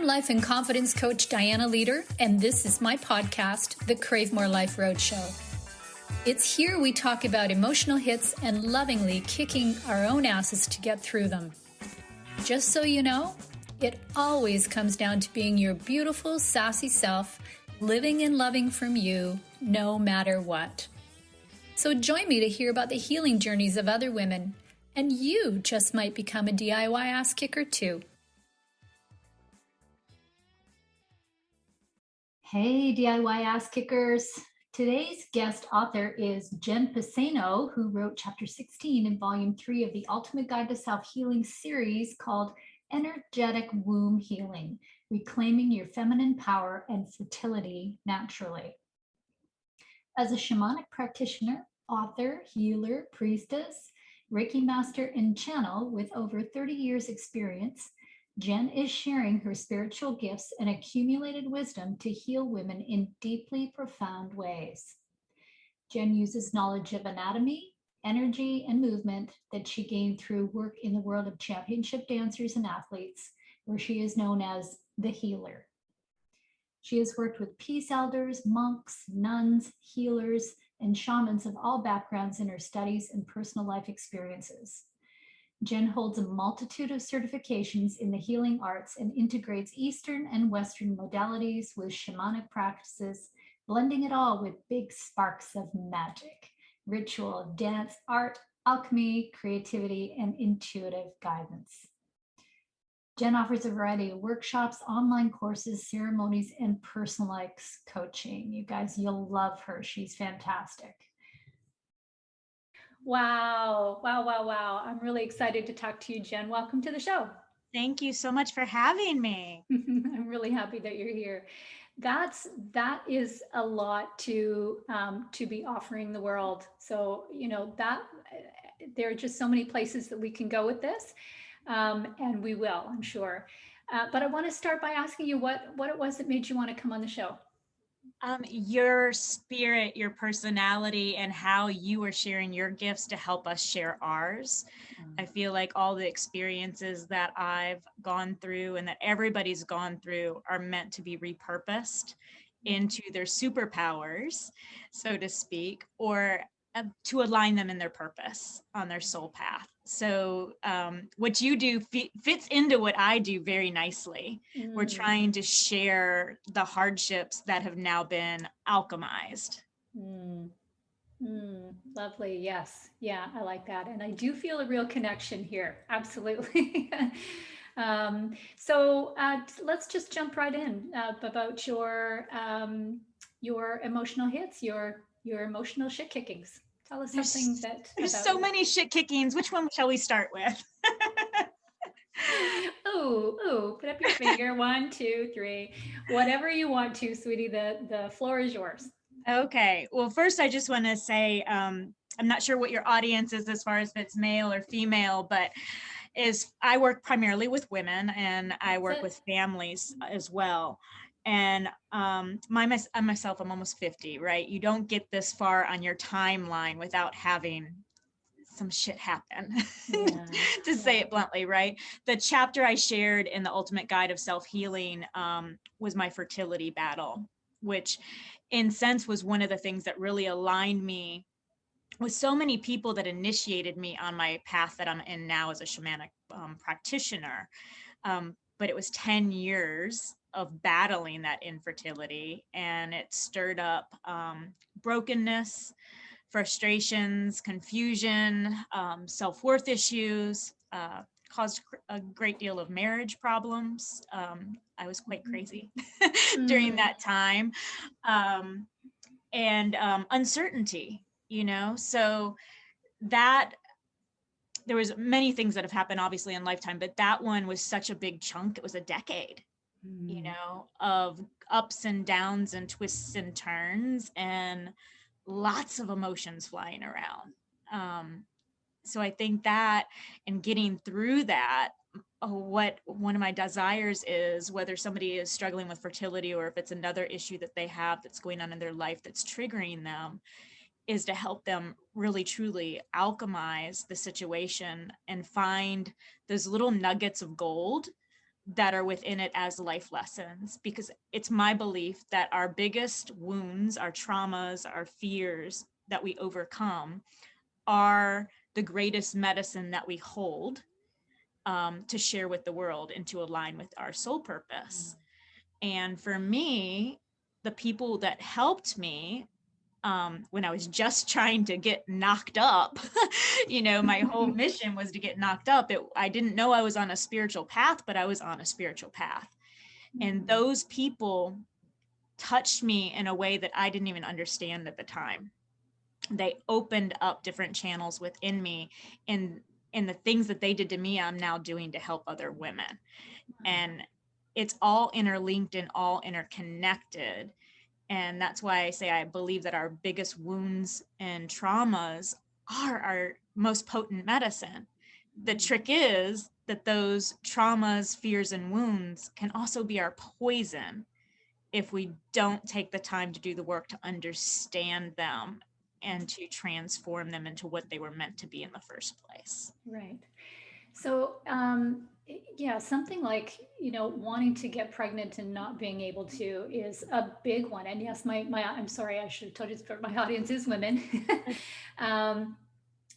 I'm life and confidence coach Dianna Leeder, and this is my podcast, the Crave More Life Roadshow. It's here we talk about emotional hits and lovingly kicking our own asses to get through them. Just so you know, it always comes down to being your beautiful, sassy self, living and loving from you, no matter what. So join me to hear about the healing journeys of other women, and you just might become a DIY ass kicker too. Hey, DIY ass kickers. Today's guest author is Jen Piceno, who wrote chapter 16 in volume 3 of the Ultimate Guide to Self-Healing series called Energetic Womb Healing, Reclaiming Your Feminine Power and Fertility Naturally. As a shamanic practitioner, author, healer, priestess, Reiki Master and Channel with over 30 years experience, Jen is sharing her spiritual gifts and accumulated wisdom to heal women in deeply profound ways. Jen uses knowledge of anatomy, energy, and movement that she gained through work in the world of championship dancers and athletes, where she is known as the healer. She has worked with peace elders, monks, nuns, healers, and shamans of all backgrounds in her studies and personal life experiences. Jen holds a multitude of certifications in the healing arts and integrates Eastern and Western modalities with shamanic practices, blending it all with big sparks of magic, ritual, dance, art, alchemy, creativity, and intuitive guidance. Jen offers a variety of workshops, online courses, ceremonies, and personalized coaching. You guys, you'll love her. She's fantastic. Wow. I'm really excited to talk to you, Jen. Welcome to the show. Thank you so much for having me. I'm really happy that you're here. That is a lot to be offering the world. So, that there are just so many places that we can go with this. And we will, I'm sure. But I want to start by asking you what it was that made you want to come on the show. Your spirit, your personality, and how you are sharing your gifts to help us share ours. I feel like all the experiences that I've gone through and that everybody's gone through are meant to be repurposed into their superpowers, so to speak, or to align them in their purpose on their soul path. So what you do fits into what I do very nicely. We're trying to share the hardships that have now been alchemized. Lovely. Yes. Yeah, I like that. And I do feel a real connection here. Absolutely. So let's just jump right in about your emotional hits, your emotional shit kickings. Tell us something there's so many shit kickings. Which one shall we start with? Put up your finger. 1, 2, 3, whatever you want to, sweetie. The floor is yours. Okay. Well, first, I just want to say, I'm not sure what your audience is as far as if it's male or female, but I work primarily with women, and I work with families as well. And myself, I'm almost 50, right? You don't get this far on your timeline without having some shit happen, to say it bluntly, right? The chapter I shared in the Ultimate Guide of Self-Healing was my fertility battle, which in sense was one of the things that really aligned me with so many people that initiated me on my path that I'm in now as a shamanic practitioner. But it was 10 years of battling that infertility, and it stirred up brokenness, frustrations, confusion, self-worth issues, caused a great deal of marriage problems. I was quite crazy during that time, and uncertainty, so that there was many things that have happened obviously in lifetime, but that one was such a big chunk. It was a decade, of ups and downs and twists and turns and lots of emotions flying around. So I think that, and getting through that, what one of my desires is, whether somebody is struggling with fertility or if it's another issue that they have that's going on in their life that's triggering them, is to help them really truly alchemize the situation and find those little nuggets of gold that are within it as life lessons, because it's my belief that our biggest wounds, our traumas, our fears that we overcome are the greatest medicine that we hold to share with the world and to align with our soul purpose. And for me, the people that helped me when I was just trying to get knocked up, my whole mission was to get knocked up. I didn't know I was on a spiritual path, but I was on a spiritual path. And those people touched me in a way that I didn't even understand at the time. They opened up different channels within me, and the things that they did to me, I'm now doing to help other women. And it's all interlinked and all interconnected. And that's why I say I believe that our biggest wounds and traumas are our most potent medicine. The trick is that those traumas, fears, and wounds can also be our poison if we don't take the time to do the work to understand them and to transform them into what they were meant to be in the first place. Right. So, yeah, something like, wanting to get pregnant and not being able to is a big one. And yes, I'm sorry, I should have told you this, but my audience is women.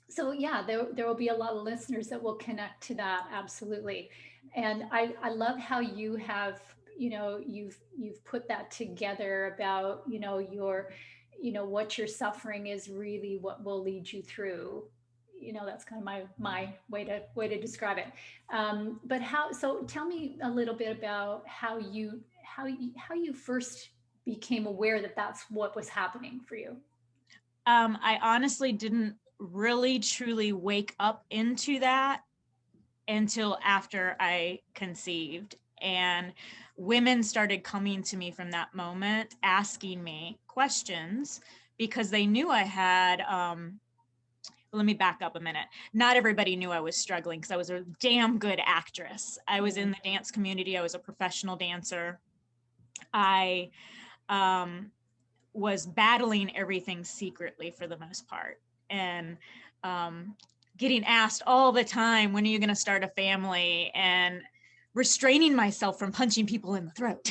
So yeah, there will be a lot of listeners that will connect to that. Absolutely. And I love how you have, you've put that together about, what you're suffering is really what will lead you through. That's kind of my way to describe it. But so tell me a little bit about how you first became aware that that's what was happening for you. I honestly didn't really truly wake up into that until after I conceived. And women started coming to me from that moment, asking me questions because they knew I had, let me back up a minute. Not everybody knew I was struggling because I was a damn good actress. I was in the dance community. I was a professional dancer. I was battling everything secretly for the most part. And getting asked all the time, when are you going to start a family? And restraining myself from punching people in the throat.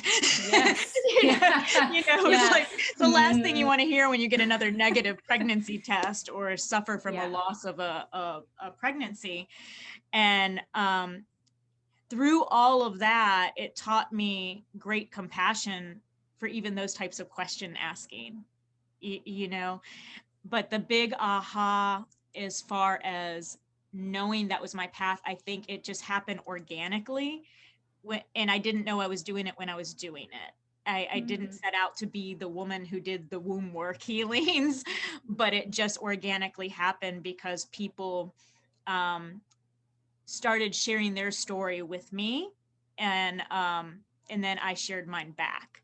Yes. It's like the last thing you want to hear when you get another negative pregnancy test or suffer from a loss of a pregnancy. And through all of that, it taught me great compassion for even those types of question asking, but the big aha as far as knowing that was my path, I think it just happened organically and I didn't know I was doing it when I was doing it. I didn't set out to be the woman who did the womb work healings, but it just organically happened because people started sharing their story with me, and then I shared mine back.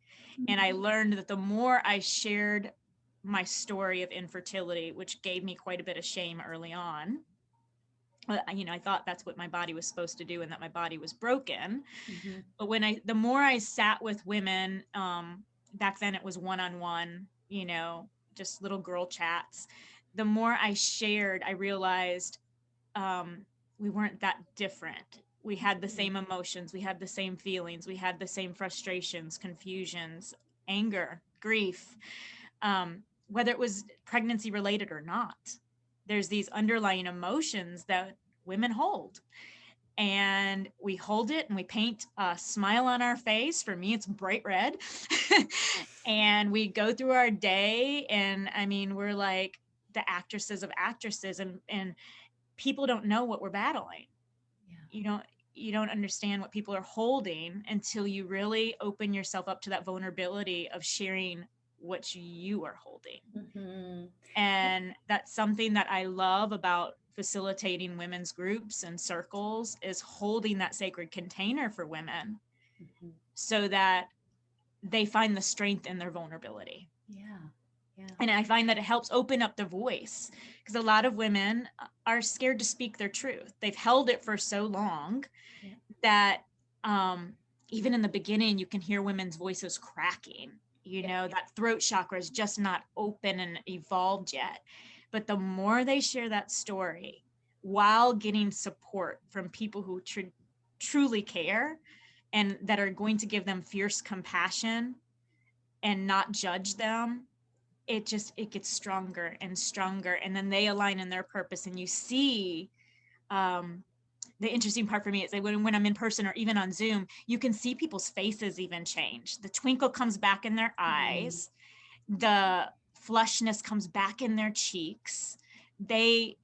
And I learned that the more I shared my story of infertility, which gave me quite a bit of shame early on, I thought that's what my body was supposed to do and that my body was broken. But the more I sat with women, back then it was one-on-one, just little girl chats. The more I shared, I realized we weren't that different. We had the same emotions. We had the same feelings. We had the same frustrations, confusions, anger, grief, whether it was pregnancy related or not. There's these underlying emotions that women hold. And we hold it and we paint a smile on our face. For me, it's bright red. And we go through our day. And I mean, we're like the actresses of actresses, and people don't know what we're battling. You don't understand what people are holding until you really open yourself up to that vulnerability of sharing what you are holding. And that's something that I love about facilitating women's groups and circles, is holding that sacred container for women so that they find the strength in their vulnerability. And I find that it helps open up the voice, because a lot of women are scared to speak their truth. They've held it for so long that even in the beginning, you can hear women's voices cracking. That throat chakra is just not open and evolved yet. But the more they share that story while getting support from people who truly care, and that are going to give them fierce compassion and not judge them, it gets stronger and stronger. And then they align in their purpose. And you see, the interesting part for me is that when I'm in person or even on Zoom, you can see people's faces even change. The twinkle comes back in their eyes. The flushness comes back in their cheeks. They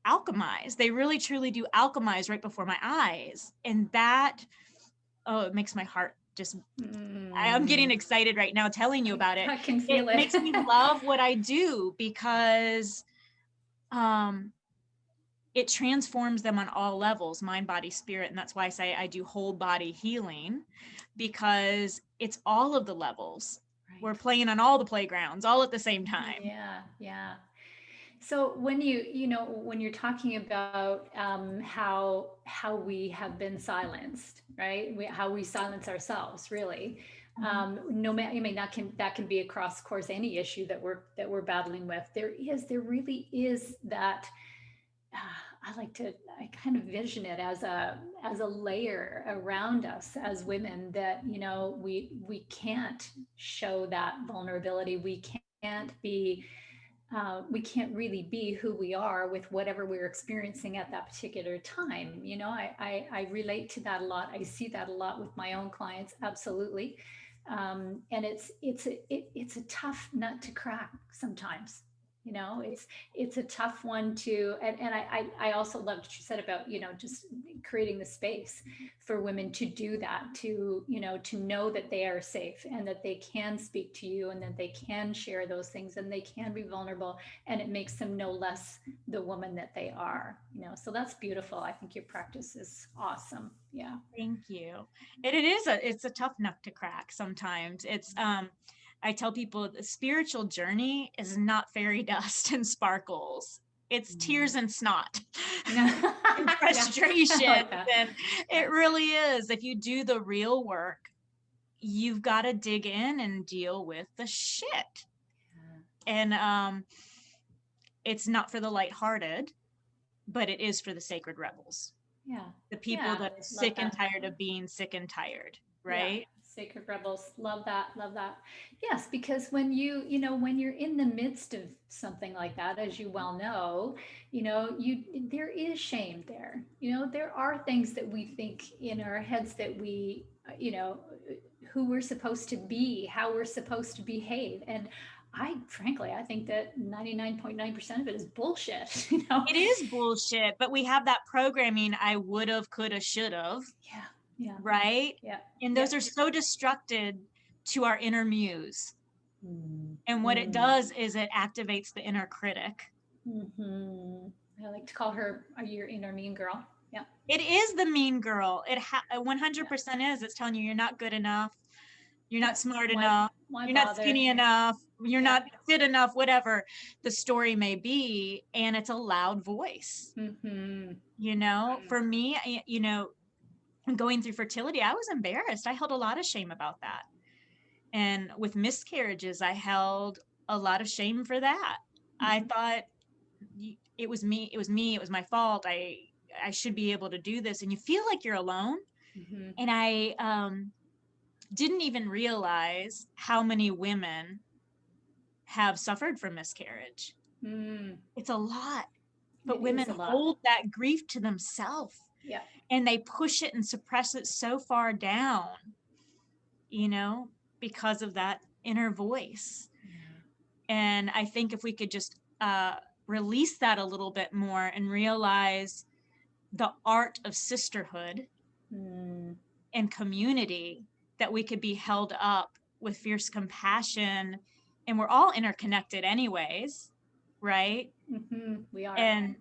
alchemize. They really, truly do alchemize right before my eyes. And that, oh, it makes my heart just, I'm getting excited right now telling you about it. I can feel it. It makes me love what I do because it transforms them on all levels, mind, body, spirit. And that's why I say I do whole body healing, because it's all of the levels. Right. We're playing on all the playgrounds all at the same time. Yeah, yeah. So when when you're talking about how we have been silenced, right? How we silence ourselves, really. No matter, I mean, that can be across, of course, any issue that we're battling with. There really is that. I kind of vision it as a layer around us as women that, we can't show that vulnerability. We can't really be who we are with whatever we're experiencing at that particular time. I relate to that a lot. I see that a lot with my own clients. Absolutely. And it's a tough nut to crack sometimes. It's a tough one to, and I also loved what you said about, just creating the space for women to do that, to know that they are safe and that they can speak to you and that they can share those things and they can be vulnerable, and it makes them no less the woman that they are, so that's beautiful. I think your practice is awesome. Yeah. Thank you. It's a tough nut to crack sometimes. It's, I tell people the spiritual journey is not fairy dust and sparkles. It's tears and snot and frustration. Yeah. And it really is. If you do the real work, you've got to dig in and deal with the shit. Yeah. And it's not for the lighthearted, but it is for the sacred rebels. Yeah. The people that are sick and tired of being sick and tired, right? Yeah. Sacred rebels. Love that. Love that. Yes, because when when you're in the midst of something like that, as you well know, there is shame there. There are things that we think in our heads that we, who we're supposed to be, how we're supposed to behave. And frankly, I think that 99.9% of it is bullshit. It is bullshit, but we have that programming. I would have, could have, should have. Yeah. Yeah. Right. Yeah. And those are so destructive to our inner muse. And what it does is it activates the inner critic. I like to call her your inner mean girl. Yeah. It is the mean girl. It 100% is. It's telling you you're not good enough. You're not smart enough. You're not skinny enough. You're not fit enough, whatever the story may be. And it's a loud voice. For me, going through fertility, I was embarrassed. I held a lot of shame about that. And with miscarriages, I held a lot of shame for that. I thought it was me. It was my fault. I should be able to do this. And you feel like you're alone. And I didn't even realize how many women have suffered from miscarriage. It's a lot. But women hold that grief to themselves. Yeah. And they push it and suppress it so far down, because of that inner voice. Yeah. And I think if we could just release that a little bit more and realize the art of sisterhood and community, that we could be held up with fierce compassion, and we're all interconnected anyways, right? We are. And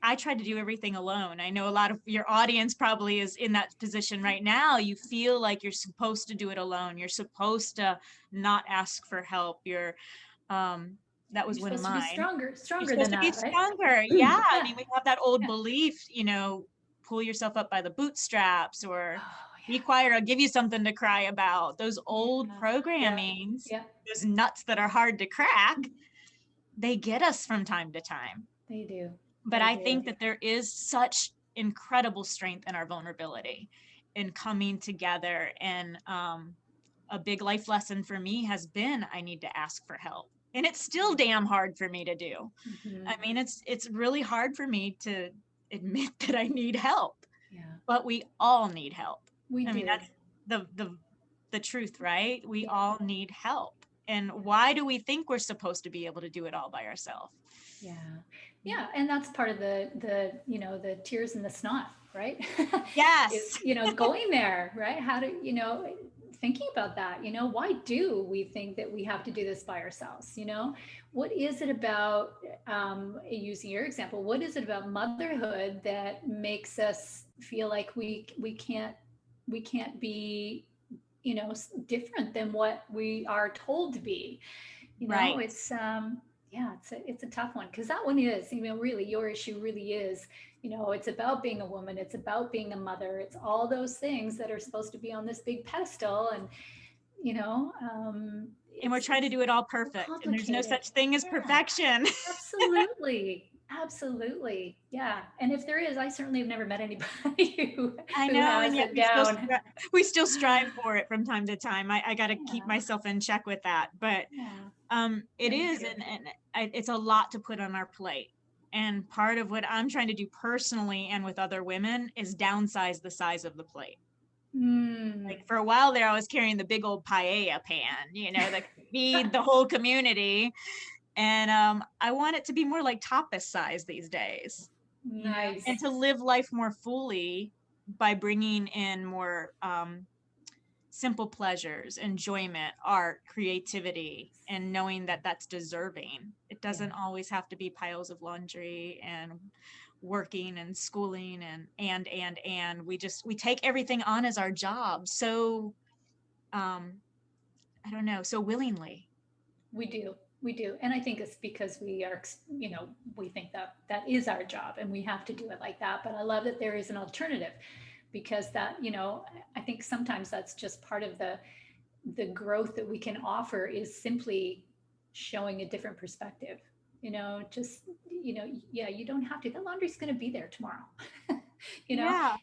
I tried to do everything alone. I know a lot of your audience probably is in that position right now. You feel like you're supposed to do it alone. You're supposed to not ask for help. That was one of mine. Stronger you're supposed than to that, be right? stronger. Yeah. I mean, we have that old belief, pull yourself up by the bootstraps, or be quiet, I'll give you something to cry about. Those old programmings, those nuts that are hard to crack, they get us from time to time. They do. But I think that there is such incredible strength in our vulnerability. and coming together. And a big life lesson for me has been, I need to ask for help. And it's still damn hard for me to do. I mean, it's really hard for me to admit that I need help. Yeah. But we all need help. We do. I mean, that's the truth, right? We Yeah. all need help. And why do we think we're supposed to be able to do it all by ourselves? Yeah. Yeah. And that's part of the, you know, the tears and the snot, right? Yes. Is, you know, going there, right? How do, you know, thinking about that, you know, why do we think that we have to do this by ourselves? You know, what is it about, using your example, what is it about motherhood that makes us feel like we can't be, you know, different than what we are told to be? You know, Right. it's, yeah, it's a tough one, because that one is, you know, really your issue really is, you know, it's about being a woman, it's about being a mother, it's all those things that are supposed to be on this big pedestal. And, you know, And we're trying to do it all perfect. And there's no such thing as perfection. Absolutely. Absolutely. Yeah. And if there is, I certainly have never met anybody who has and yet it down. We still strive for it from time to time. I got to keep myself in check with that. But it is, and it's a lot to put on our plate. And part of what I'm trying to do personally and with other women is downsize the size of the plate. Like for a while there, I was carrying the big old paella pan, you know, that could feed the whole community. And I want it to be more like tapas size these days. Nice. And to live life more fully by bringing in more simple pleasures, enjoyment, art, creativity, and knowing that that's deserving. It doesn't always have to be piles of laundry and working and schooling and we take everything on as our job. So, I don't know, so willingly. We do. We do. And I think it's because we are, you know, we think that that is our job and we have to do it like that. But I love that there is an alternative, because that, you know, I think sometimes that's just part of the growth that we can offer, is simply showing a different perspective. You know, just, you know, yeah, you don't have to, the laundry's going to be there tomorrow. You know,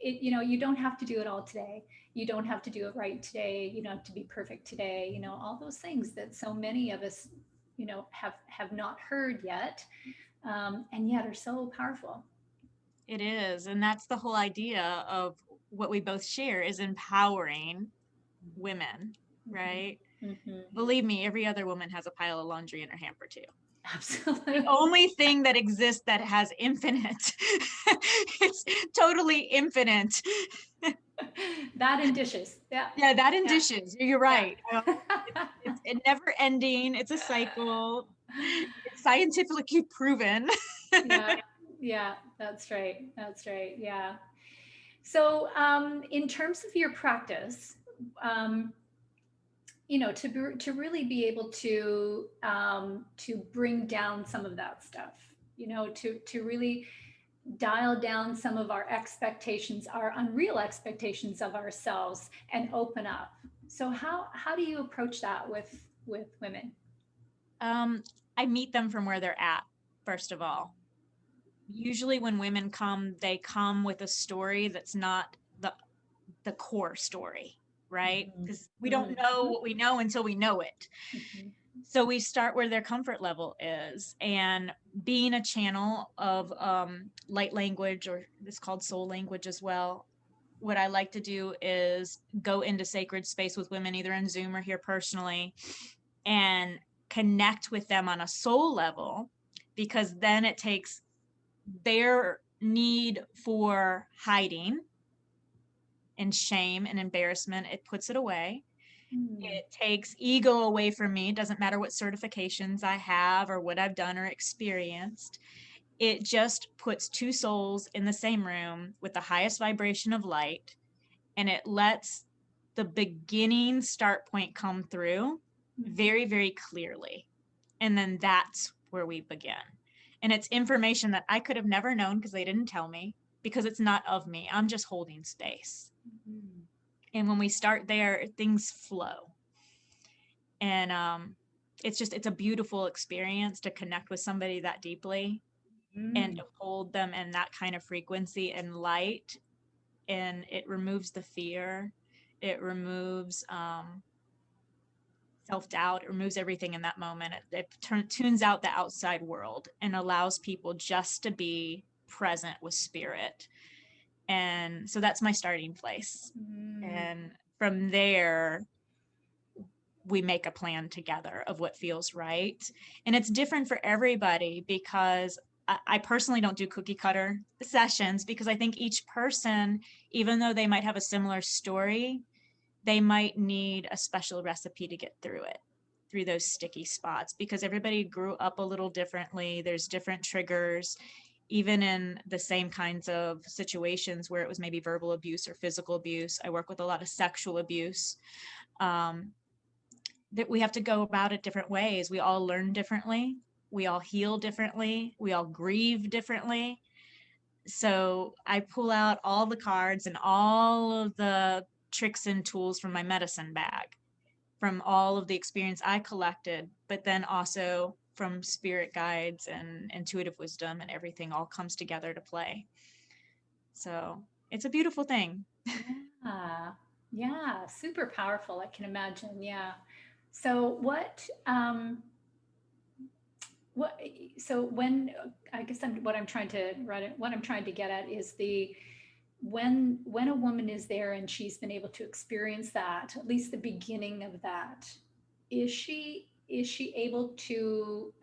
you know, you don't have to do it all today. You don't have to do it right today. You don't have to be perfect today. You know, all those things that so many of us, you know, have not heard yet, and yet are so powerful. It is. And that's the whole idea of what we both share, is empowering women, right? Believe me, every other woman has a pile of laundry in her hamper too. Absolutely. The only thing that exists that has infinite, it's totally infinite. That and dishes. Yeah. Yeah, that and dishes. You're right. It's never ending. It's a cycle. It's scientifically proven. Yeah, that's right. That's right. Yeah. So, in terms of your practice, you know, to really be able to bring down some of that stuff, you know, to really dial down some of our expectations, our unreal expectations of ourselves, and open up. So how do you approach that with women? I meet them from where they're at, first of all. Usually when women come, they come with a story that's not the core story, right? Because we don't know what we know until we know it. So we start where their comfort level is. And being a channel of light language, or it's called soul language as well, what I like to do is go into sacred space with women, either in Zoom or here personally, and connect with them on a soul level, because then it takes their need for hiding and shame and embarrassment, it puts it away. It takes ego away from me. It doesn't matter what certifications I have or what I've done or experienced. It just puts two souls in the same room with the highest vibration of light, and it lets the beginning start point come through very, very clearly. And then that's where we begin. And it's information that I could have never known because they didn't tell me, because it's not of me. I'm just holding space. And when we start there, things flow. And it's a beautiful experience to connect with somebody that deeply and to hold them in that kind of frequency and light. and it removes the fear. It removes self-doubt. It removes everything in that moment. It tunes out the outside world and allows people just to be present with spirit. And so that's my starting place. And from there, we make a plan together of what feels right. And it's different for everybody, because I personally don't do cookie cutter sessions, because I think each person, even though they might have a similar story, they might need a special recipe to get through it, through those sticky spots, because everybody grew up a little differently. There's different triggers, even in the same kinds of situations where it was maybe verbal abuse or physical abuse. I work with a lot of sexual abuse. That we have to go about it different ways. We all learn differently. We all heal differently. We all grieve differently. So I pull out all the cards and all of the tricks and tools from my medicine bag, from all of the experience I collected, but then also from spirit guides and intuitive wisdom, and everything all comes together to play. So it's a beautiful thing. Yeah. Yeah. Super powerful. I can imagine. Yeah. So what, so when, I guess what I'm trying to what I'm trying to get at is when a woman is there and she's been able to experience that, at least the beginning of that, is she able to,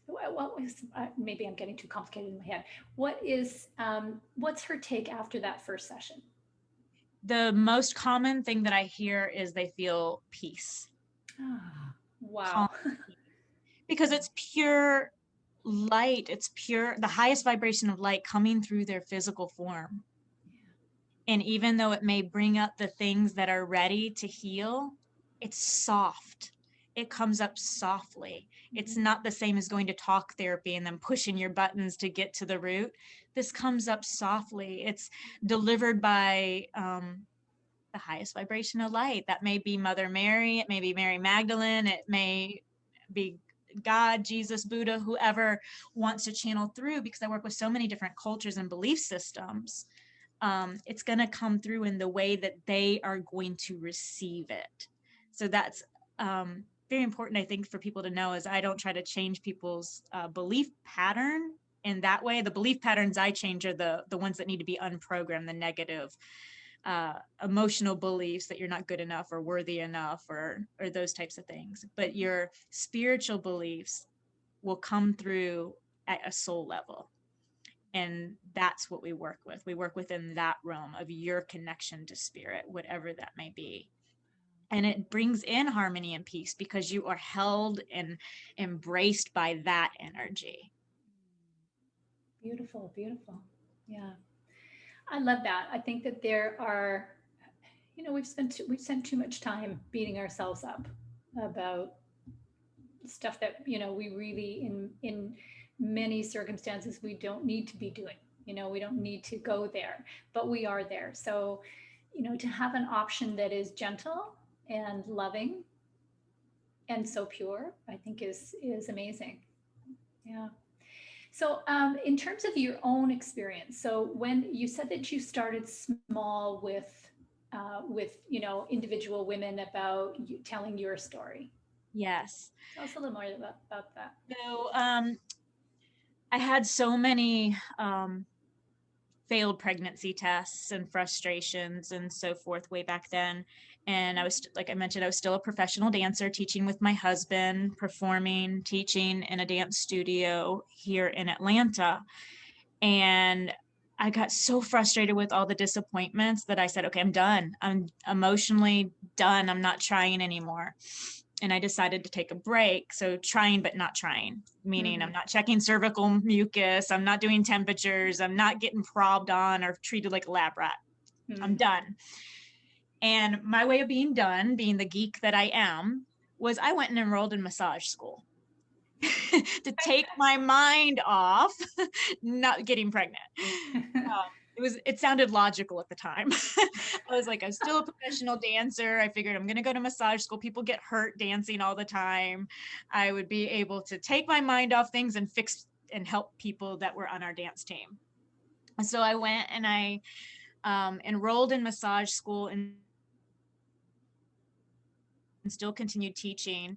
what was, maybe I'm getting too complicated in my head. What's her take after that first session? The most common thing that I hear is they feel peace. Ah, Calm, wow. because it's pure light. It's pure, the highest vibration of light coming through their physical form. And even though it may bring up the things that are ready to heal, it's soft. It comes up softly. It's not the same as going to talk therapy and then pushing your buttons to get to the root. This comes up softly. It's delivered by the highest vibration of light. That may be Mother Mary, it may be Mary Magdalene, it may be God, Jesus, Buddha, whoever wants to channel through, because I work with so many different cultures and belief systems. It's going to come through in the way that they are going to receive it. So that's very important, I think, for people to know, is I don't try to change people's belief pattern in that way. The belief patterns I change are the ones that need to be unprogrammed, the negative emotional beliefs that you're not good enough or worthy enough, or those types of things. But your spiritual beliefs will come through at a soul level. And that's what we work with. We work within that realm of your connection to spirit, whatever that may be. And it brings in harmony and peace, because you are held and embraced by that energy. Beautiful, beautiful. Yeah. I love that. I think that there are, we've spent too much time beating ourselves up about stuff that, we really, in many circumstances, we don't need to be doing. We don't need to go there, but we are there. So, to have an option that is gentle and loving and so pure, I think is amazing. Yeah. So, in terms of your own experience, so when you said that you started small with individual women about you telling your story. Yes. Tell us a little more about that. So I had so many failed pregnancy tests and frustrations and so forth way back then. And I was, like I mentioned, I was still a professional dancer, teaching with my husband, performing, teaching in a dance studio here in Atlanta. And I got so frustrated with all the disappointments that I said, okay, I'm done. I'm emotionally done. I'm not trying anymore. And I decided to take a break. So trying, but not trying, meaning I'm not checking cervical mucus. I'm not doing temperatures. I'm not getting probbed on or treated like a lab rat. I'm done. And my way of being done, being the geek that I am, was I went and enrolled in massage school to take my mind off not getting pregnant. It sounded logical at the time. I was like, I'm still a professional dancer. I figured I'm going to go to massage school. People get hurt dancing all the time. I would be able to take my mind off things and fix and help people that were on our dance team. So I went and I enrolled in massage school and still continued teaching.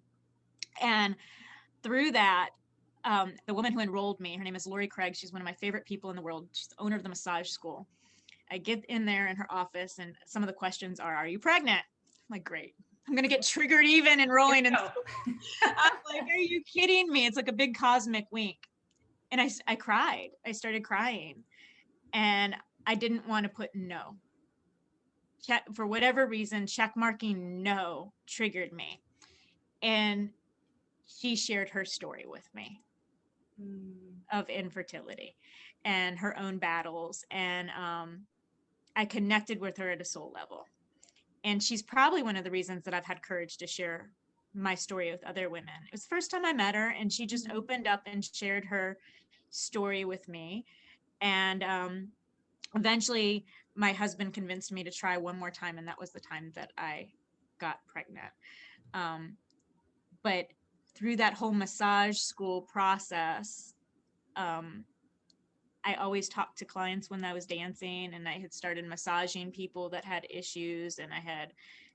And through that, the woman who enrolled me, her name is Lori Craig. She's one of my favorite people in the world. She's the owner of the massage school. I get in there in her office, and some of the questions are you pregnant? I'm like, great. I'm going to get triggered even enrolling in school. I'm like, are you kidding me? It's like a big cosmic wink. And I cried. I started crying. And I didn't want to put no. For whatever reason, check marking no triggered me. And she shared her story with me of infertility and her own battles. And I connected with her at a soul level. And she's probably one of the reasons that I've had courage to share my story with other women. It was the first time I met her, and she just opened up and shared her story with me. And eventually my husband convinced me to try one more time, and that was the time that I got pregnant. But through that whole massage school process, I always talked to clients when I was dancing, and I had started massaging people that had issues, and I had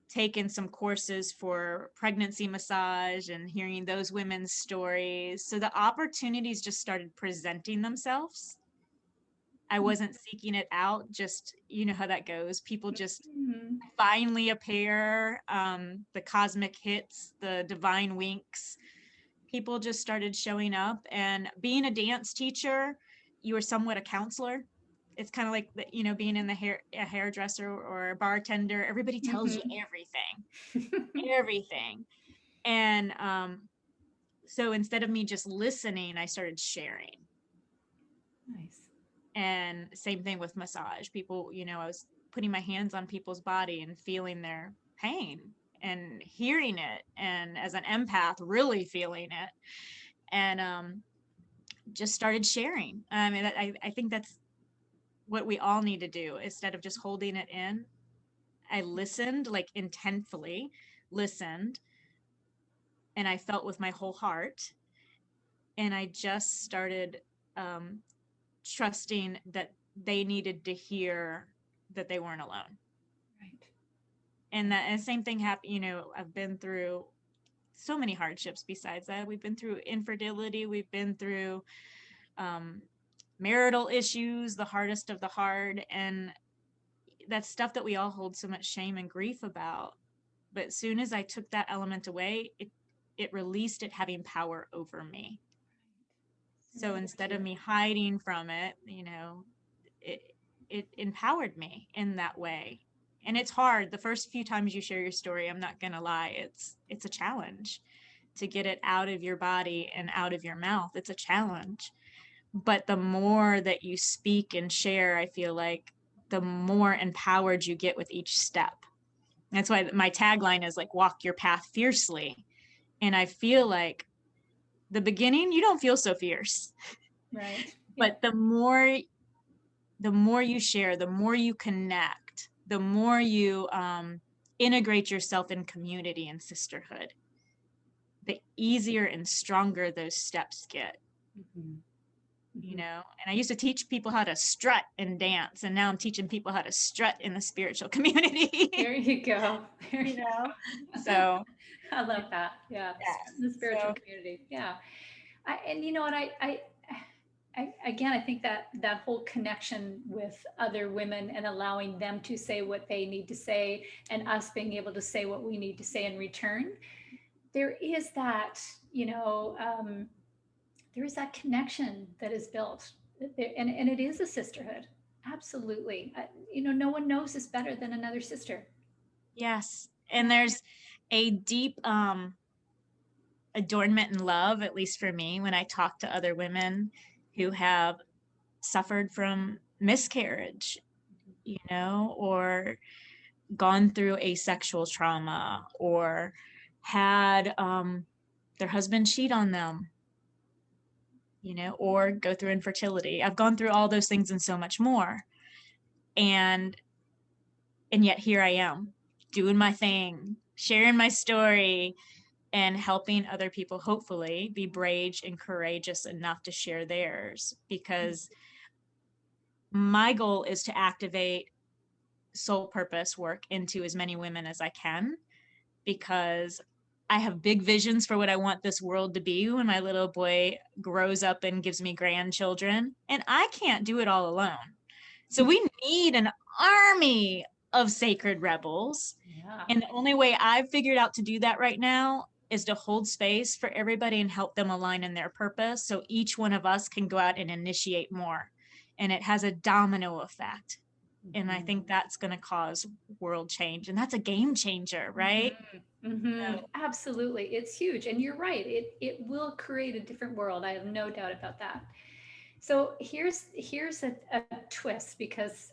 taken some courses for pregnancy massage and hearing those women's stories. So the opportunities just started presenting themselves. I wasn't seeking it out, just, you know how that goes. People just finally appear, the cosmic hits, the divine winks. People just started showing up. And being a dance teacher, you were somewhat a counselor. It's kind of like, being in a hairdresser or a bartender. Everybody tells you everything. And so instead of me just listening, I started sharing. Nice. And same thing with massage. People, I was putting my hands on people's body and feeling their pain and hearing it. And as an empath, really feeling it. And just started sharing. I think that's what we all need to do. Instead of just holding it in, I listened, like intentfully listened, and I felt with my whole heart. And I just started trusting that they needed to hear that they weren't alone. Right. And the same thing happened, I've been through so many hardships besides that. We've been through infertility. We've been through marital issues, the hardest of the hard. And that's stuff that we all hold so much shame and grief about. But as soon as I took that element away, it released it having power over me. So instead of me hiding from it, it empowered me in that way. And it's hard. The first few times you share your story, I'm not going to lie, it's a challenge to get it out of your body and out of your mouth. It's a challenge. But the more that you speak and share, I feel like the more empowered you get with each step. That's why my tagline is like, walk your path fiercely. And I feel like the beginning, you don't feel so fierce. Right. But the more you share, the more you connect, the more you integrate yourself in community and sisterhood, the easier and stronger those steps get. And I used to teach people how to strut and dance, and now I'm teaching people how to strut in the spiritual community. There you go. So I love that. Yeah. The spiritual community. Yeah. I think that whole connection with other women and allowing them to say what they need to say and us being able to say what we need to say in return, there is that, there is that connection that is built, and it is a sisterhood. Absolutely. No one knows this better than another sister. Yes. And there's a deep adornment and love, at least for me, when I talk to other women who have suffered from miscarriage, or gone through asexual trauma, or had their husband cheat on them, or go through infertility. I've gone through all those things and so much more. And yet here I am doing my thing, sharing my story, and helping other people hopefully be brave and courageous enough to share theirs, because my goal is to activate soul purpose work into as many women as I can, because I have big visions for what I want this world to be when my little boy grows up and gives me grandchildren. And I can't do it all alone. So we need an army of sacred rebels. Yeah. And the only way I've figured out to do that right now is to hold space for everybody and help them align in their purpose. So each one of us can go out and initiate more. And it has a domino effect. And I think that's going to cause world change. And that's a game changer, right? So, Absolutely. It's huge. And you're right. It will create a different world. I have no doubt about that. So here's a twist, because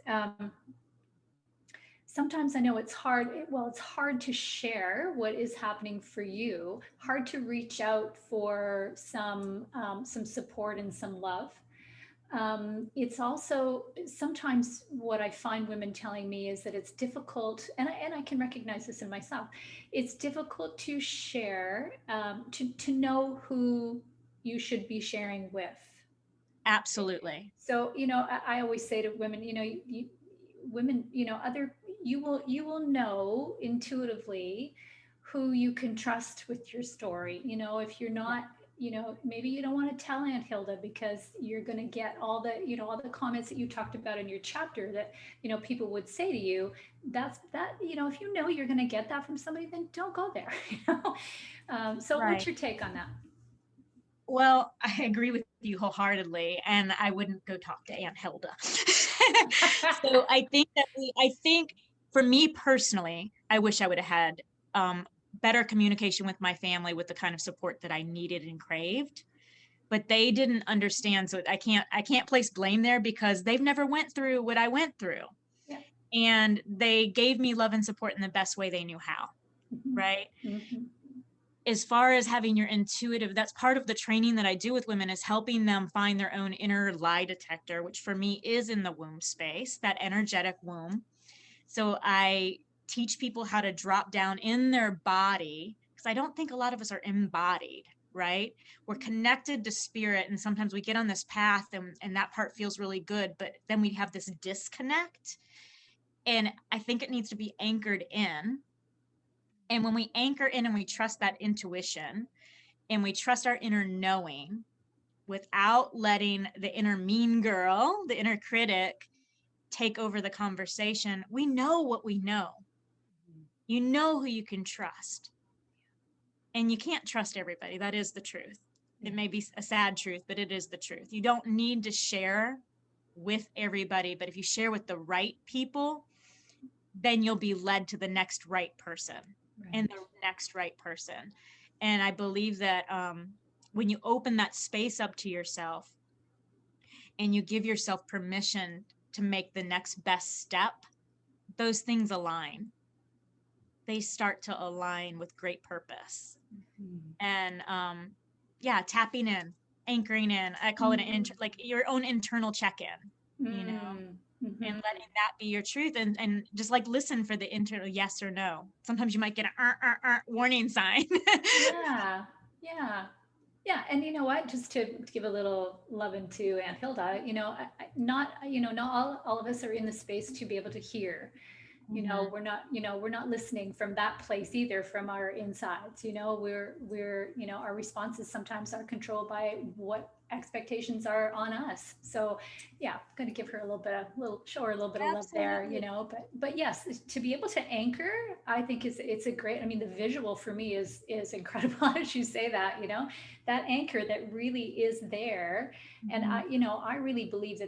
sometimes I know it's hard. Well, it's hard to share what is happening for you, hard to reach out for some support and some love. It's also sometimes what I find women telling me is that it's difficult, and I can recognize this in myself. It's difficult to share, to know who you should be sharing with. absolutely. So, I always say to women, women, you will know intuitively who you can trust with your story. If you're not, maybe you don't want to tell Aunt Hilda because you're going to get all the comments that you talked about in your chapter that, people would say to you. If you're going to get that from somebody, then don't go there. So Right. what's your take on that? Well, I agree with you wholeheartedly, and I wouldn't go talk to Aunt Hilda. So I think for me personally, I wish I would have had better communication with my family with the kind of support that I needed and craved, but they didn't understand. So I can't place blame there because they've never went through what I went through. Yeah. And they gave me love and support in the best way they knew how. Right. As far as having your intuitive, that's part of the training that I do with women, is helping them find their own inner lie detector, which for me is in the womb space, that energetic womb. So I teach people how to drop down in their body, because I don't think a lot of us are embodied, right? We're connected to spirit, and sometimes we get on this path and that part feels really good, but then we have this disconnect. And I think it needs to be anchored in. And when we anchor in and we trust that intuition and we trust our inner knowing without letting the inner mean girl, the inner critic, take over the conversation, we know what we know. You know who you can trust. And you can't trust everybody. That is the truth. It may be a sad truth, but it is the truth. You don't need to share with everybody, but if you share with the right people, then you'll be led to the next right person. And the next right person. And I believe that when you open that space up to yourself and you give yourself permission to make the next best step, those things align. They start to align with great purpose. And tapping in, anchoring in. I call it like your own internal check-in, and letting that be your truth, and just like listen for the internal yes or no. Sometimes you might get a warning sign. Yeah. And you know what, just to give a little love into Aunt Hilda, not all of us are in the space to be able to hear. We're not listening from that place either, from our insides. We're our responses sometimes are controlled by what expectations are on us. So yeah, I'm going to give her show her a little bit of love there. But yes, to be able to anchor, I think it's a great, the visual for me is incredible as you say that, that anchor that really is there. And I really believe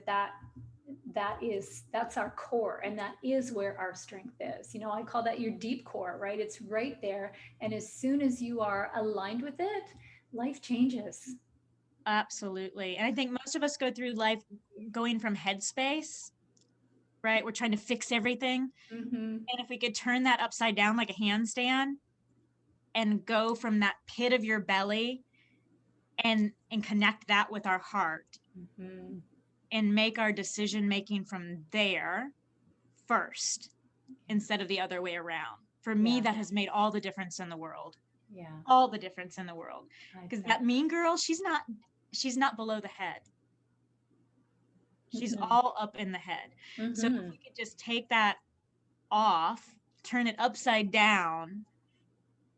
that's our core, and that is where our strength is. I call that your deep core, right? It's right there. And as soon as you are aligned with it, life changes. Absolutely. And I think most of us go through life going from headspace, right? We're trying to fix everything. And if we could turn that upside down like a handstand and go from that pit of your belly and connect that with our heart, and make our decision making from there first instead of the other way around. For me, that has made all the difference in the world. All the difference in the world. Because that mean girl, she's not below the head. She's Mhm. all up in the head. So if Mhm. we could just take that off, turn it upside down,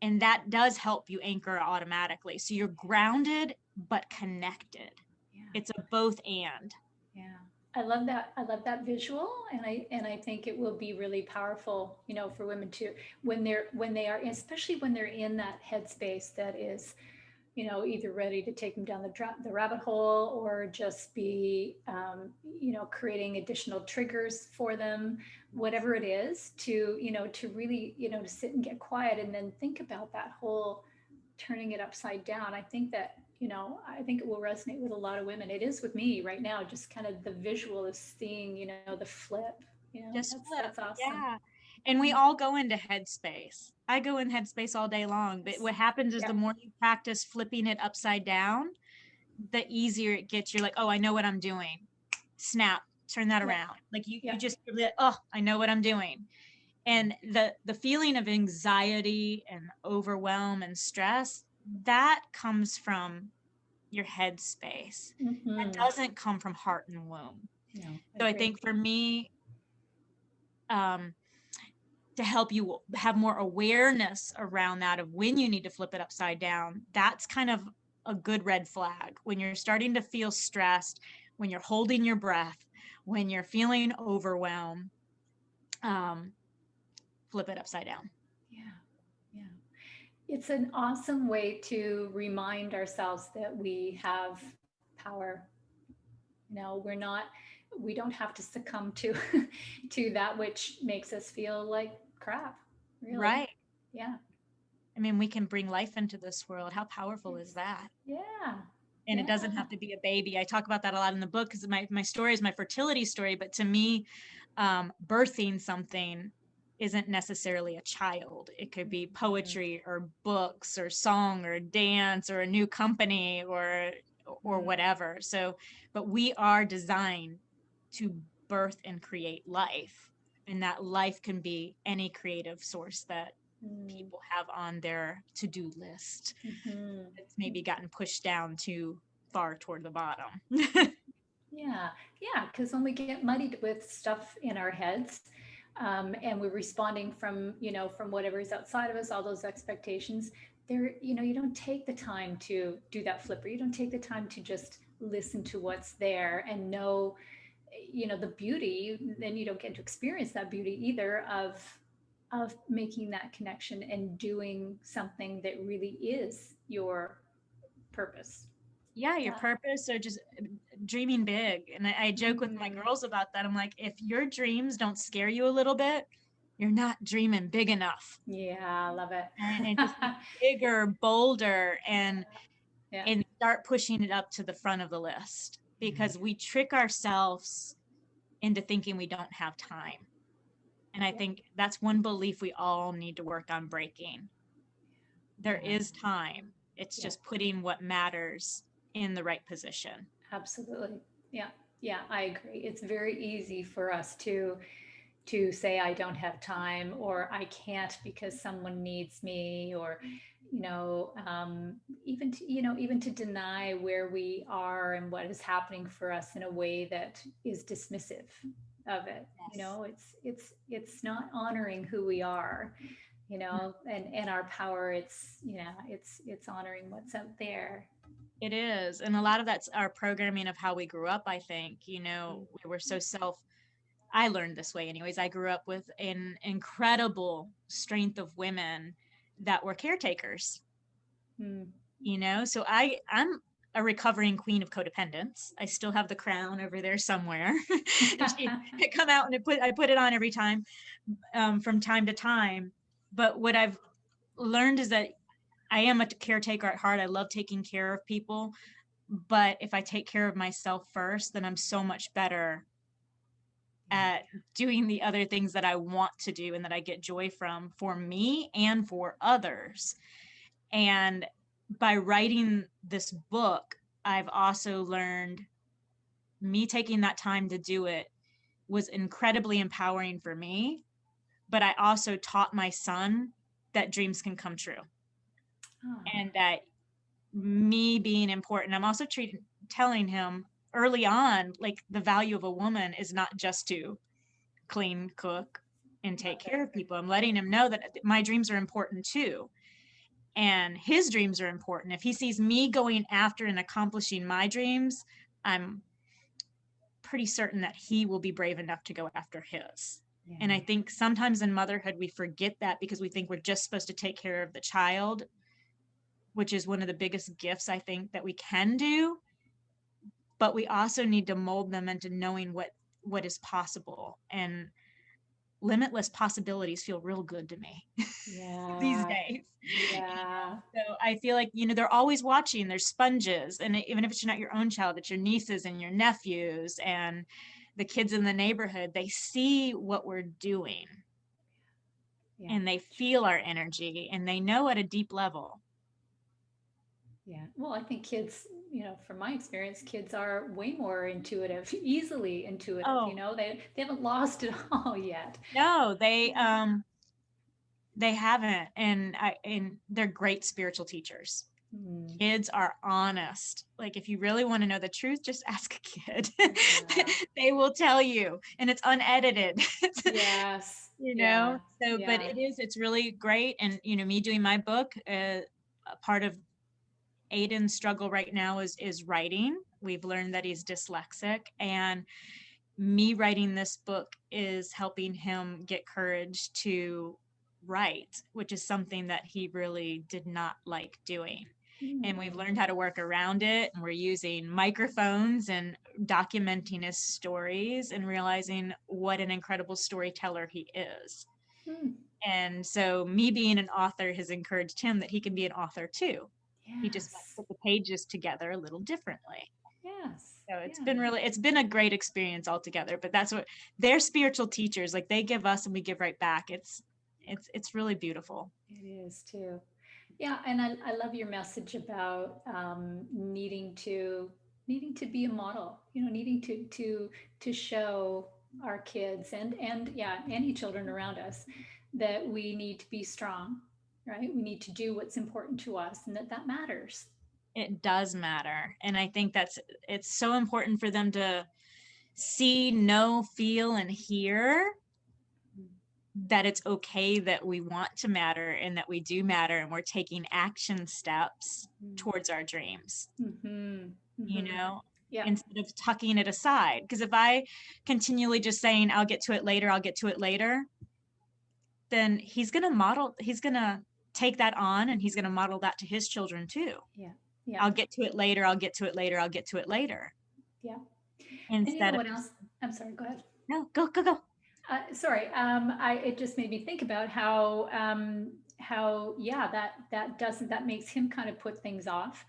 and that does help you anchor automatically. So you're grounded but connected. Yeah. It's a both and. Yeah. I love that. I love that visual, and I think it will be really powerful, for women too, when they are, especially when they're in that headspace that is, either ready to take them down the rabbit hole, or just be, creating additional triggers for them, whatever it is, to really, to sit and get quiet and then think about that whole turning it upside down. I think that, I think it will resonate with a lot of women. It is with me right now, just kind of the visual of seeing, the flip, Just flip. that's awesome. Yeah. And we Yeah. all go into headspace. I go in headspace all day long, but what happens is Yeah. the more you practice flipping it upside down, the easier it gets. You're like, oh, I know what I'm doing. Snap, turn that Yeah. around. Like you Yeah. just, oh, I know what I'm doing. And the feeling of anxiety and overwhelm and stress, that comes from your headspace. That Mm-hmm. doesn't come from heart and womb. No, I So I agree. think for me, to help you have more awareness around that of when you need to flip it upside down, that's kind of a good red flag. When you're starting to feel stressed, when you're holding your breath, when you're feeling overwhelmed, flip it upside down. Yeah. Yeah. It's an awesome way to remind ourselves that we have power. We don't have to succumb to to that which makes us feel like crap, really. Right. Yeah. I mean, we can bring life into this world. How powerful Yes. is that? Yeah. And it doesn't Yeah. have to be a baby. I talk about that a lot in the book because my story is my fertility story. But to me, birthing something isn't necessarily a child. It could be Mhm. poetry or books or song or dance or a new company or Mm. whatever. So, but we are designed to birth and create life. And that life can be any creative source that Mm. people have on their to-do list. Mhm. It's maybe gotten pushed down too far toward the bottom. Yeah, yeah, because when we get muddied with stuff in our heads, and we're responding from, from whatever is outside of us, all those expectations, you don't take the time to do that flipper. You don't take the time to just listen to what's there and know, the beauty. Then you don't get to experience that beauty either of making that connection and doing something that really is your purpose. Yeah, your Yeah. purpose or just dreaming big. And I joke with my Mhm. girls about that. I'm like, if your dreams don't scare you a little bit, you're not dreaming big enough. Yeah, I love it. And just think bigger, bolder, Yeah. and start pushing it up to the front of the list because we trick ourselves into thinking we don't have time. And I Yeah. think that's one belief we all need to work on breaking. There Yeah. is time. It's Yeah. just putting what matters in the right position. Absolutely. Yeah. Yeah, I agree. It's very easy for us to say I don't have time, or I can't because someone needs me, or even to deny where we are and what is happening for us in a way that is dismissive of it. Yes. It's not honoring who we are, and our power. It's honoring what's out there. It is. And a lot of that's our programming of how we grew up, I think. We were so I learned this way, anyways. I grew up with an incredible strength of women that were caretakers, Mm. So I'm a recovering queen of codependence. I still have the crown over there somewhere. It come out and I put it on every time, from time to time. But what I've learned is that I am a caretaker at heart. I love taking care of people. But if I take care of myself first, then I'm so much better at doing the other things that I want to do and that I get joy from for me and for others. And by writing this book, I've also learned me taking that time to do it was incredibly empowering for me. But I also taught my son that dreams can come true Oh, and that me being important, I'm also telling him early on, like the value of a woman is not just to clean, cook, and take care of people. I'm letting him know that my dreams are important too. And his dreams are important. If he sees me going after and accomplishing my dreams, I'm pretty certain that he will be brave enough to go after his. Yeah. And I think sometimes in motherhood, we forget that because we think we're just supposed to take care of the child, which is one of the biggest gifts I think that we can do. But we also need to mold them into knowing what is possible. And limitless possibilities feel real good to me Yeah. these days. Yeah. So I feel like, they're always watching. They're sponges. And even if it's not your own child, it's your nieces and your nephews and the kids in the neighborhood. They see what we're doing Yeah. and they feel our energy and they know at a deep level. Yeah. Well, I think kids, from my experience, kids are way more intuitive, easily intuitive. Oh. They haven't lost it all yet. No, they haven't. And they're great spiritual teachers. Mm. Kids are honest. Like, if you really want to know the truth, just ask a kid. Yeah. They will tell you, and it's unedited. Yes. So, but it's really great. And, me doing my book, a part of Aiden's struggle right now is writing. We've learned that he's dyslexic, and me writing this book is helping him get courage to write, which is something that he really did not like doing. And we've learned how to work around it, and we're using microphones and documenting his stories and realizing what an incredible storyteller he is. And so me being an author has encouraged him that he can be an author too. Yes. He just put the pages together a little differently. Yes. So it's been a great experience altogether. But that's what they're spiritual teachers, like they give us and we give right back. It's really beautiful. It is too. Yeah, and I love your message about needing to be a model. Needing to show our kids and any children around us that we need to be strong, right? We need to do what's important to us, and that matters. It does matter, and I think it's so important for them to see, know, feel, and hear that it's okay that we want to matter and that we do matter, and we're taking action steps towards our dreams. Yeah. Instead of tucking it aside. Because if I continually just saying, I'll get to it later, then he's going to take that on, and he's going to model that to his children too. Yeah. I'll get to it later. Yeah. Instead what else? I'm sorry, go ahead. No, go. Sorry. It just made me think about how that makes him kind of put things off.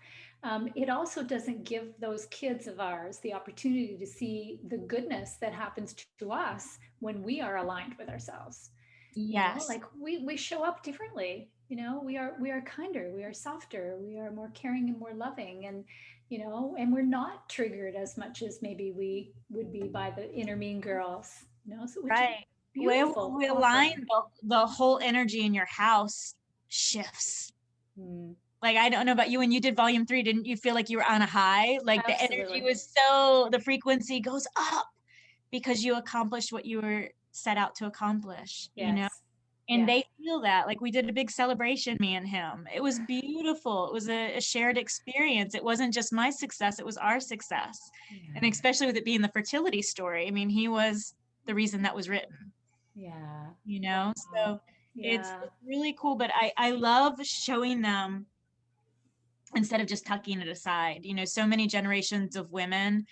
It also doesn't give those kids of ours the opportunity to see the goodness that happens to us when we are aligned with ourselves. Yes. Like we show up differently. We are kinder, we are softer, we are more caring and more loving, and and we're not triggered as much as maybe we would be by the inner mean girls. So right. Beautiful. We align, the whole energy in your house shifts. Like, I don't know about you, when you did volume 3, didn't you feel like you were on a high? Like Absolutely. The energy was the frequency goes up because you accomplished what you were set out to accomplish, and they feel that. Like, we did a big celebration, me and him. It was beautiful. It was a shared experience. It wasn't just my success, it was our success. And especially with it being the fertility story. I mean, he was the reason that was written. So it's really cool. But I love showing them instead of just tucking it aside. So many generations of women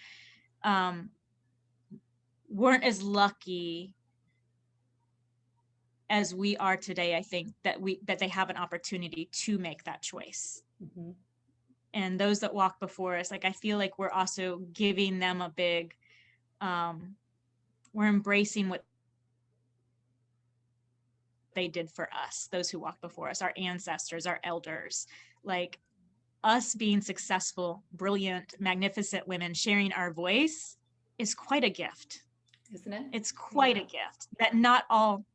weren't as lucky as we are today. I think that they have an opportunity to make that choice. And those that walk before us, like, I feel like we're also giving them a big we're embracing what they did for us, those who walked before us, our ancestors, our elders. Like, us being successful, brilliant, magnificent women sharing our voice is quite a gift, isn't it? It's quite a gift that not all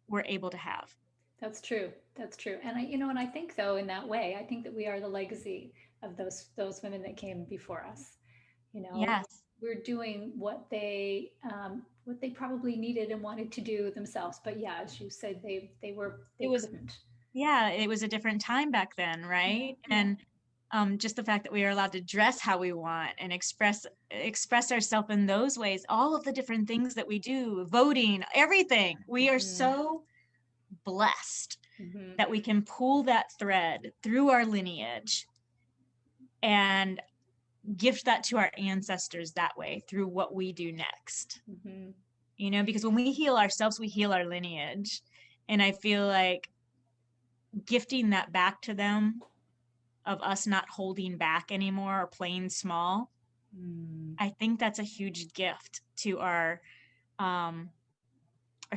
were able to have. That's true. And I think, though, in that way, I think that we are the legacy of those women that came before us. You know, Yes. we're doing what they probably needed and wanted to do themselves. But yeah, as you said, they It was, couldn't. yeah, it was a different time back then, right? Yeah. And just the fact that we are allowed to dress how we want and express ourselves in those ways, all of the different things that we do, voting, everything. We are so blessed Mm-hmm. that we can pull that thread through our lineage and gift that to our ancestors that way through what we do next. Mm-hmm. You know, because when we heal ourselves, we heal our lineage. And I feel like gifting that back to them, of us not holding back anymore or playing small, I think that's a huge gift to our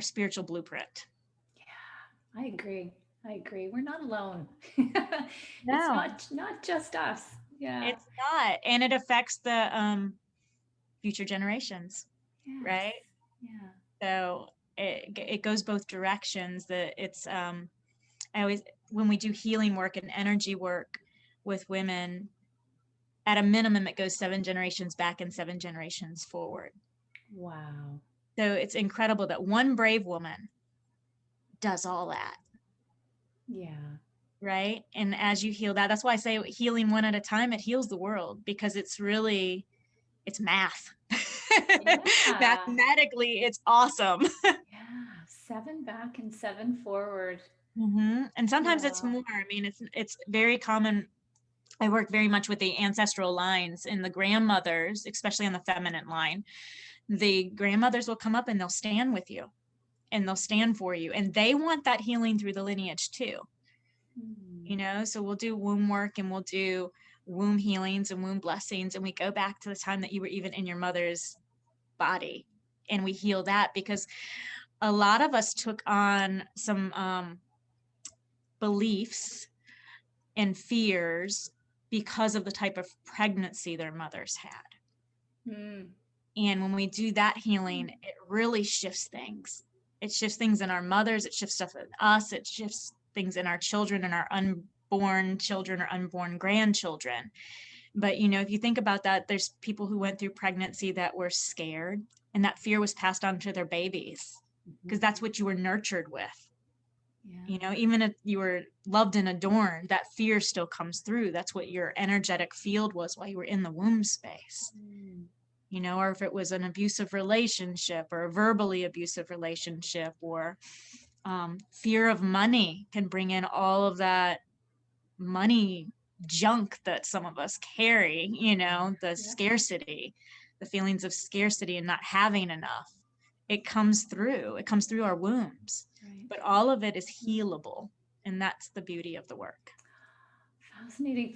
spiritual blueprint. Yeah, I agree. I agree. We're not alone. It's No, not just us. Yeah. it's not. And it affects the future generations, Yes. right? Yeah. So it goes both directions. That it's I always, when we do healing work and energy work with women, at a minimum it goes 7 generations back and 7 generations forward. Wow. So it's incredible that one brave woman does all that, Yeah. right? And as you heal that, that's why I say healing one at a time, it heals the world, because it's really, it's math. Yeah. Mathematically, it's awesome. Yeah. 7 back and 7 forward. And sometimes it's Wow. more. I mean, it's very common. I work very much with the ancestral lines and the grandmothers, especially on the feminine line. The grandmothers will come up and they'll stand with you and they'll stand for you. And they want that healing through the lineage too. You know, so we'll do womb work and we'll do womb healings and womb blessings. And we go back to the time that you were even in your mother's body and we heal that, because a lot of us took on some beliefs and fears because of the type of pregnancy their mothers had. And when we do that healing, it really shifts things. It shifts things in our mothers, it shifts stuff in us, it shifts things in our children and our unborn children or unborn grandchildren. But you know, if you think about that, there's people who went through pregnancy that were scared, and that fear was passed on to their babies because that's what you were nurtured with. Yeah. You know, even if you were loved and adorned, that fear still comes through. That's what your energetic field was while you were in the womb space. You know, or if it was an abusive relationship or a verbally abusive relationship, or fear of money can bring in all of that money junk that some of us carry, you know, the scarcity, the feelings of scarcity and not having enough. It comes through our wombs, but all of it is healable. And that's the beauty of the work.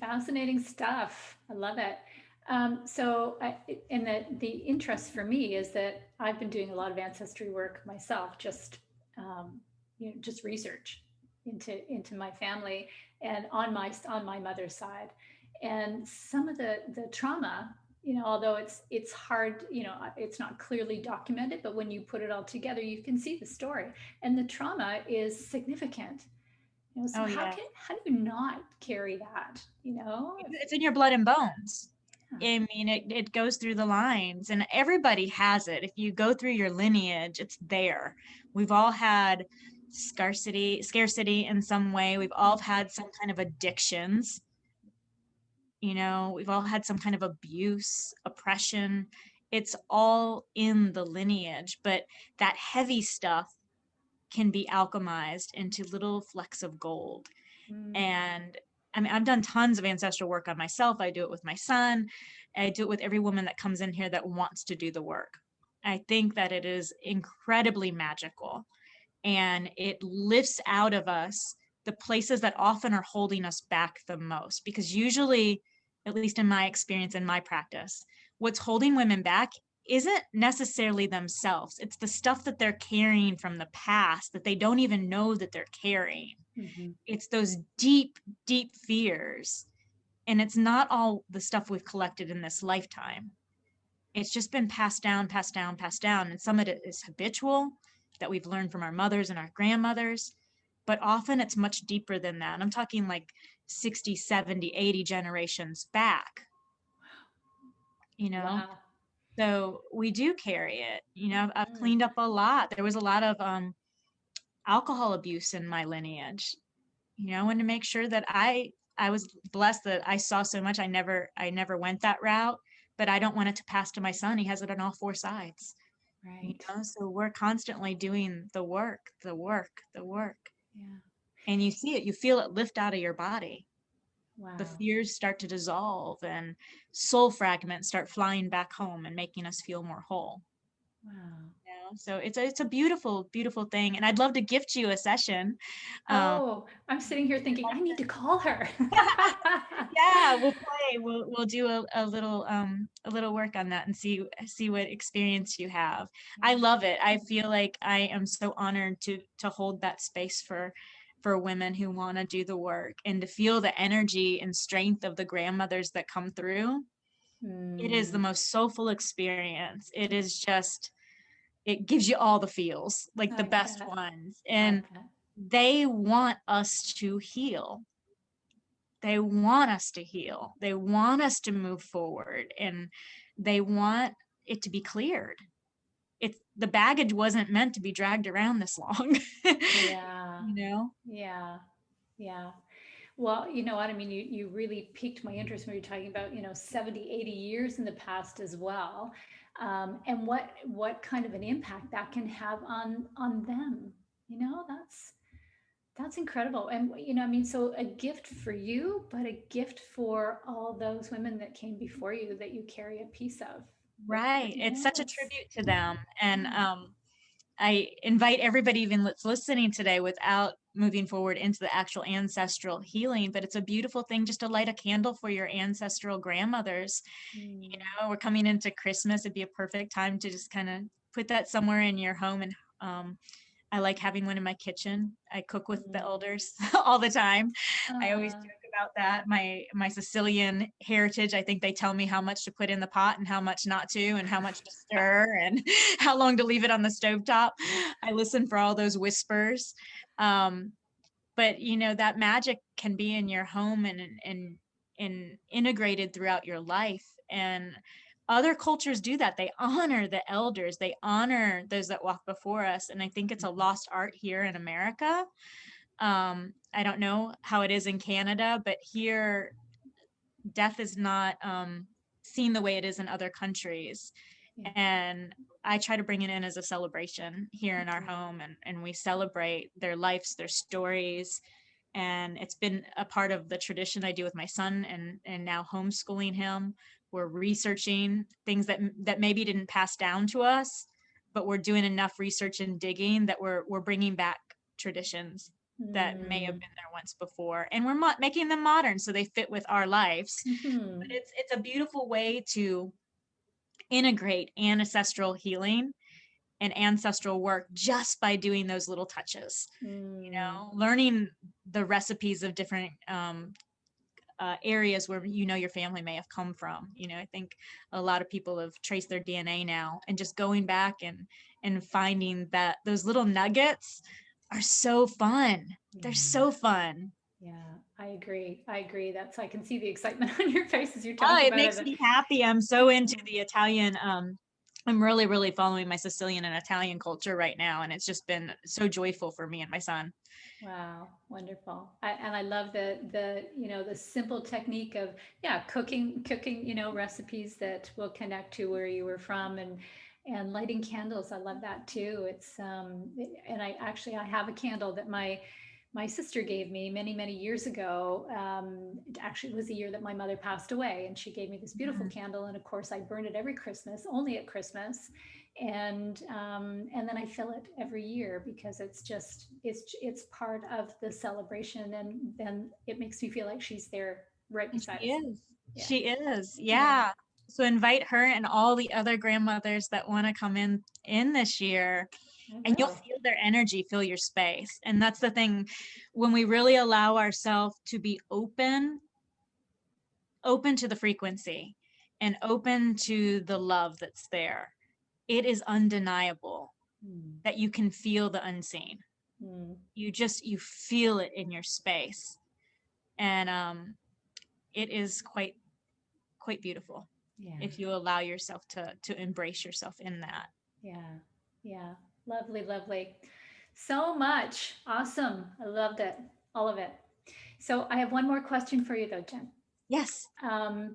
Fascinating stuff. I love it. The interest for me is that I've been doing a lot of ancestry work myself, just just research into my family and on my mother's side, and some of the trauma. You know, although it's hard, you know, it's not clearly documented, but when you put it all together, you can see the story, and the trauma is significant. You know, so how do you not carry that? You know, it's in your blood and bones. I mean, it goes through the lines, and everybody has it. If you go through your lineage, it's there. We've all had scarcity in some way. We've all had some kind of addictions. You know, we've all had some kind of abuse, oppression. It's all in the lineage, but that heavy stuff can be alchemized into little flecks of gold. And I mean, I've done tons of ancestral work on myself. I do it with my son. I do it with every woman that comes in here that wants to do the work. I think that it is incredibly magical, and it lifts out of us the places that often are holding us back the most. Because usually, at least in my experience, in my practice, what's holding women back isn't necessarily themselves. It's the stuff that they're carrying from the past that they don't even know that they're carrying. It's those deep, deep fears. And it's not all the stuff we've collected in this lifetime. It's just been passed down, passed down, passed down. And some of it is habitual that we've learned from our mothers and our grandmothers. But often it's much deeper than that. I'm talking like 60, 70, 80 generations back. you know. Wow. So we do carry it. I've Mm. cleaned up a lot. There was a lot of alcohol abuse in my lineage. I wanted to make sure that I was blessed that I saw so much. I never went that route, but I don't want it to pass to my son. He has it on all four sides. Right. So we're constantly doing the work, the work, the work. Yeah. And you see it, you feel it lift out of your body. The Wow. fears start to dissolve and soul fragments start flying back home and making us feel more whole. Wow. So it's a beautiful, beautiful thing. And I'd love to gift you a session. Um, Oh, I'm sitting here thinking I need to call her. yeah, we'll play. We'll do a little work on that and see what experience you have. I love it. I feel like I am so honored to hold that space for women who want to do the work and to feel the energy and strength of the grandmothers that come through. It is the Mm, most soulful experience. It is just, it gives you all the feels, like the I best bet. ones. I And bet. they want us to heal. They want us to heal. They want us to move forward, and they want it to be cleared. The baggage wasn't meant to be dragged around this long. Yeah. you know? Yeah. Yeah. Well, you know what? I mean, you really piqued my interest when you're talking about, 70, 80 years in the past as well. And what kind of an impact that can have on them. That's incredible. And I mean, so a gift for you, but a gift for all those women that came before you that you carry a piece of. Right. It's Yeah, such a it's tribute to them. And yeah. I invite everybody even that's listening today, without moving forward into the actual ancestral healing, but it's a beautiful thing just to light a candle for your ancestral grandmothers. Mm, We're coming into Christmas. It'd be a perfect time to just kind of put that somewhere in your home. And I like having one in my kitchen. I cook with the mm. elders all the time. I always Uh, joke about that. My Sicilian heritage, I think they tell me how much to put in the pot and how much not to, and how much to stir and how long to leave it on the stovetop. I listen for all those whispers. But that magic can be in your home and integrated throughout your life. And other cultures do that. They honor the elders, they honor those that walk before us. And I think it's a lost art here in America. I don't know how it is in Canada, but here death is not seen the way it is in other countries. yeah. And I try to bring it in as a celebration here in our home, and we celebrate their lives, their stories. And it's been a part of the tradition I do with my son, and now homeschooling him. We're researching things that maybe didn't pass down to us, but we're doing enough research and digging that we're bringing back traditions that may have Mm, been there once before, and we're making them modern so they fit with our lives. But mhm. it's a beautiful way to integrate ancestral healing and ancestral work just by doing those little touches. Mm, Learning the recipes of different areas where your family may have come from. I think a lot of people have traced their DNA now, and just going back and finding that those little nuggets are so fun. They're yeah. so fun. Yeah, I agree. I agree. I can see the excitement on your face as you're Oh, talking it about makes it. me happy. I'm so into the Italian. I'm really, really following my Sicilian and Italian culture right now, and it's just been so joyful for me and my son. Wow, wonderful. And I love the simple technique of, yeah, cooking, recipes that will connect to where you were from, and lighting candles. I love that too. And I have a candle that my sister gave me many, many years ago. It actually was the year that my mother passed away, and she gave me this beautiful Mhm. candle. And of course, I burn it every Christmas, only at Christmas, and then I fill it every year because it's part of the celebration, and then it makes me feel like she's there right beside She us. is. Yeah, She is. yeah, Yeah. So invite her and all the other grandmothers that want to come in this year, I and you'll will. feel their energy fill your space. And that's the thing, when we really allow ourselves to be open to the frequency and open to the love that's there, it is undeniable Mm, that you can feel the unseen. mm. You feel it in your space. And it is quite beautiful. if you allow yourself to embrace yourself in that. Yeah. Lovely, lovely. So much. Awesome. I loved it. All of it. So I have one more question for you though, Jen. Yes. Tell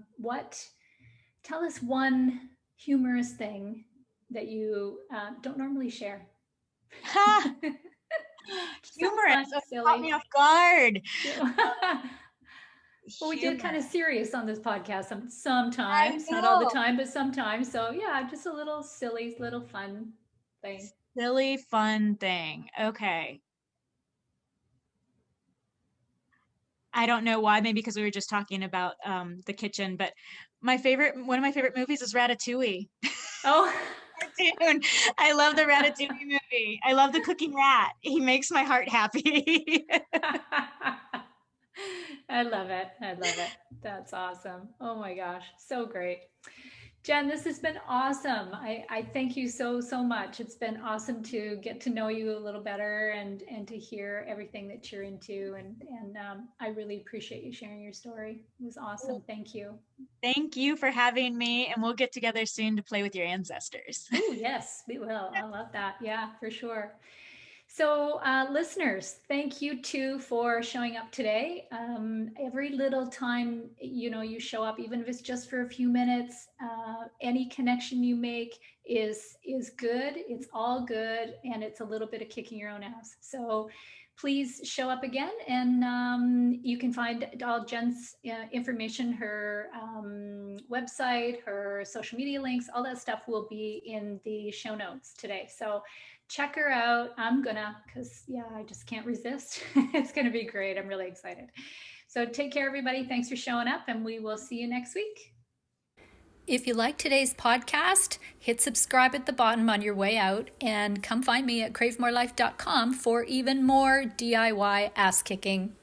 us one humorous thing that you don't normally share. Humorous. Fun, Oh, caught me off guard. Well, we get kind of serious on this podcast sometimes, not all the time, but sometimes. So yeah, just a little silly, little fun thing. Silly, fun thing. Okay. I don't know why, maybe because we were just talking about the kitchen, but one of my favorite movies is Ratatouille. Oh, cartoon. I love the Ratatouille movie. I love the cooking rat. He makes my heart happy. I love it. I love it. That's awesome. Oh my gosh. So great. Jen, this has been awesome. I thank you so much. It's been awesome to get to know you a little better and to hear everything that you're into. And I really appreciate you sharing your story. It was awesome. Thank you. Thank you for having me. And we'll get together soon to play with your ancestors. Oh, yes, we will. I love that. Yeah, for sure. So listeners, thank you too for showing up today. Every little time, you show up, even if it's just for a few minutes, any connection you make is good. It's all good. And it's a little bit of kicking your own ass. So please show up again. And you can find all Jen's information, her website, her social media links, all that stuff will be in the show notes today. So check her out. Because I just can't resist. It's gonna be great. I'm really excited. So take care, everybody. Thanks for showing up, and we will see you next week. If you like today's podcast, hit subscribe at the bottom on your way out, and come find me at cravemorelife.com for even more DIY ass kicking.